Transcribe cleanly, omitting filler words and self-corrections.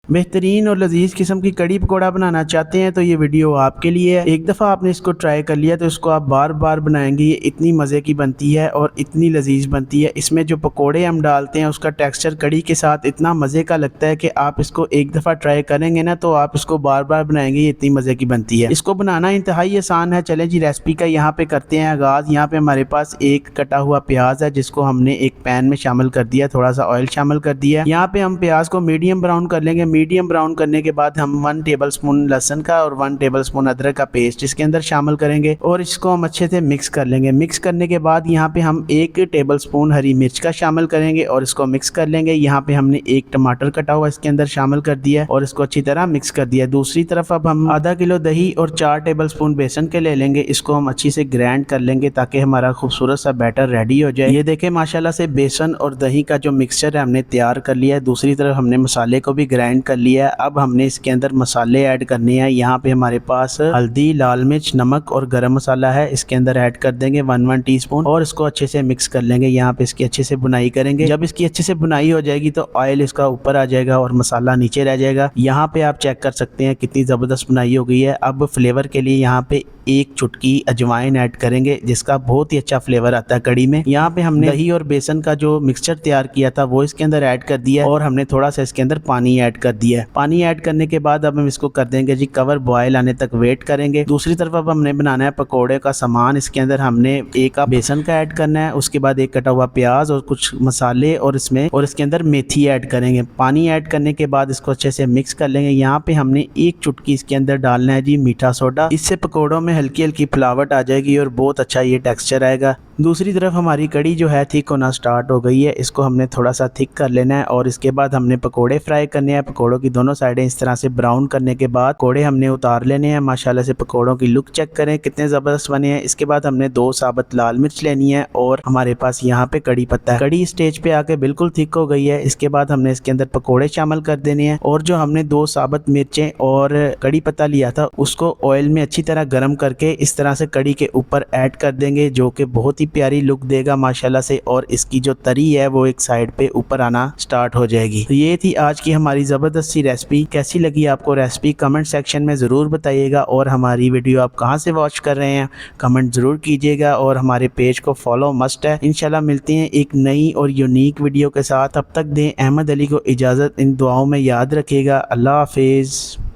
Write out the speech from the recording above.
बेहतरीन और लजीज किस्म की कड़ी पकौड़ा बनाना चाहते हैं तो ये वीडियो आपके लिए है। एक दफ़ा आपने इसको ट्राई कर लिया तो इसको आप बार बार बनाएंगे। ये इतनी मज़े की बनती है और इतनी लजीज बनती है। इसमें जो पकोड़े हम डालते हैं उसका टेक्सचर कड़ी के साथ इतना मज़े का लगता है कि आप इसको एक दफ़ा ट्राई करेंगे ना तो आप इसको बार बार बनाएंगे। ये इतनी मज़े की बनती है। इसको बनाना इंतहाई आसान है। चलें जी रेसिपी का यहाँ पे करते हैं आगाज़। यहाँ पे हमारे पास एक कटा हुआ प्याज है जिसको हमने एक पैन में शामिल कर दिया, थोड़ा सा ऑयल शामिल कर दिया। यहाँ पे हम प्याज को मीडियम ब्राउन कर लेंगे। मीडियम ब्राउन करने के बाद हम 1 टेबलस्पून लहसुन का और 1 टेबलस्पून अदरक का पेस्ट इसके अंदर शामिल करेंगे और इसको हम अच्छे से मिक्स कर लेंगे। मिक्स करने के बाद यहाँ पे हम 1 टेबलस्पून हरी मिर्च का शामिल करेंगे और इसको मिक्स कर लेंगे। यहाँ पे हमने 1 टमाटर कटा हुआ इसके अंदर शामिल कर दिया और इसको अच्छी तरह मिक्स कर दिया। दूसरी तरफ अब हम आधा किलो दही और 4 टेबलस्पून बेसन के ले लेंगे। इसको हम अच्छी से ग्राइंड कर लेंगे ताकि हमारा खूबसूरत सा बैटर रेडी हो जाए। ये देखें माशाल्लाह से बेसन और दही का जो मिक्सचर है हमने तैयार कर लिया है। दूसरी तरफ हमने मसाले को भी ग्राइंड कर लिया है। अब हमने इसके अंदर मसाले ऐड करने हैं। यहाँ पे हमारे पास हल्दी, लाल मिर्च, नमक और गरम मसाला है। इसके अंदर ऐड कर देंगे 1 टीस्पून और इसको अच्छे से मिक्स कर लेंगे। यहाँ पे इसकी अच्छे से बुनाई करेंगे। जब इसकी अच्छे से बुनाई हो जाएगी तो ऑयल इसका ऊपर आ जाएगा और मसाला नीचे रह जाएगा। यहाँ पे आप चेक कर सकते हैं कितनी ज़बरदस्त बुनाई हो गई है। अब फ्लेवर के लिए यहाँ पे 1 चुटकी अजवाइन ऐड करेंगे जिसका बहुत ही अच्छा फ्लेवर आता है कड़ी में। यहाँ पे हमने दही और बेसन का जो मिक्सचर तैयार किया था वो इसके अंदर ऐड कर दिया और हमने थोड़ा सा इसके अंदर पानी ऐड कर दिया है। पानी ऐड करने के बाद अब हम इसको कर देंगे जी कवर, बॉयल आने तक वेट करेंगे। दूसरी तरफ अब हमने बनाना है पकोड़े का सामान। इसके अंदर हमने 1 कप बेसन का ऐड करना है, उसके बाद 1 कटा हुआ प्याज और कुछ मसाले और इसके अंदर मेथी ऐड करेंगे। पानी ऐड करने के बाद इसको अच्छे से मिक्स कर लेंगे। यहाँ पे हमने 1 चुटकी इसके अंदर डालना है जी मीठा सोडा। इससे पकोड़ों में हल्की हल्की फ्लावट आ जाएगी और बहुत अच्छा ये टेक्सचर आएगा। दूसरी तरफ हमारी कड़ी जो है थिक होना स्टार्ट हो गई है। इसको हमने थोड़ा सा थिक कर लेना है और इसके बाद हमने पकोड़े फ्राई करने हैं। पकोड़ों की दोनों साइडें इस तरह से ब्राउन करने के बाद पकोड़े हमने उतार लेने हैं। माशाल्लाह से पकोड़ों की लुक चेक करें कितने ज़बरदस्त बने हैं। इसके बाद हमने 2 साबुत लाल मिर्च लेनी है और हमारे पास यहाँ पे कड़ी पत्ता है। कड़ी स्टेज पे आके बिल्कुल थिक हो गई है। इसके बाद हमने इसके अंदर पकोड़े शामिल कर देने हैं और जो हमने 2 साबुत मिर्चें और कड़ी पत्ता लिया था उसको ऑयल में अच्छी तरह गर्म करके इस तरह से कड़ी के ऊपर ऐड कर देंगे जो कि बहुत ही प्यारी लुक देगा माशाल्लाह से। और इसकी जो तरी है वो एक साइड पे ऊपर आना स्टार्ट हो जाएगी। तो ये थी आज की हमारी ज़बरदस्त सी रेसिपी। कैसी लगी आपको रेसिपी कमेंट सेक्शन में ज़रूर बताइएगा और हमारी वीडियो आप कहाँ से वॉच कर रहे हैं कमेंट ज़रूर कीजिएगा और हमारे पेज को फॉलो मस्ट है। इंशाल्लाह मिलते हैं एक नई और यूनिक वीडियो के साथ। तब तक दें अहमद अली को इजाज़त। इन दुआओं में याद रखिएगा। अल्लाह हाफिज़।